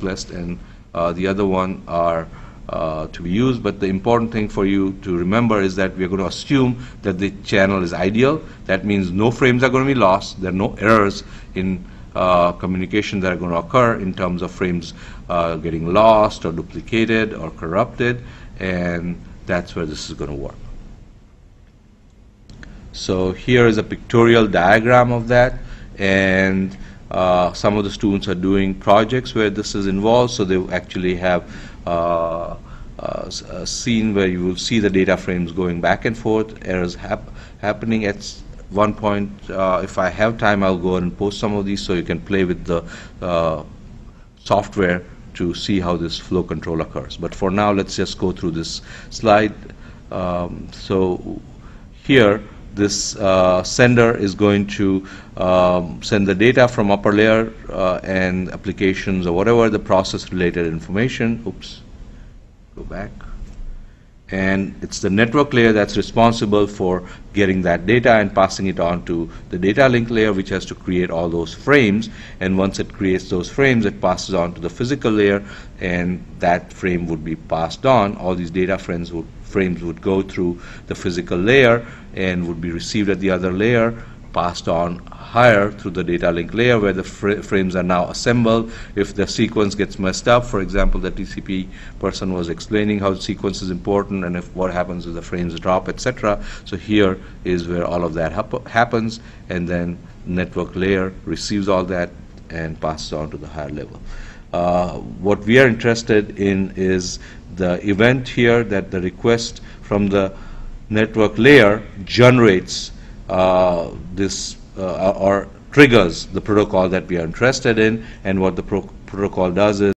request and the other one are to be used. But the important thing for you to remember is that we are going to assume that the channel is ideal. That means no frames are going to be lost. There are no errors in communication that are going to occur in terms of frames getting lost or duplicated or corrupted, and that's where this is going to work. So here is a pictorial diagram of that, and some of the students are doing projects where this is involved, so they actually have a scene where you will see the data frames going back and forth, errors happening. At one point, if I have time, I'll go and post some of these so you can play with the software to see how this flow control occurs. But for now, let's just go through this slide. So here, this sender is going to send the data from upper layer and applications or whatever the process related information. Oops, go back. And it's the network layer that's responsible for getting that data and passing it on to the data link layer, which has to create all those frames. And once it creates those frames, it passes on to the physical layer, and that frame would be passed on. All these data frames would go through the physical layer and would be received at the other layer, passed on higher through the data link layer where the frames are now assembled. If the sequence gets messed up, for example, the TCP person was explaining how the sequence is important and if what happens if the frames drop, etc. So here is where all of that happens, and then network layer receives all that and passes on to the higher level. What we are interested in is the event here that the request from the network layer generates this or triggers the protocol that we are interested in, and what the protocol does is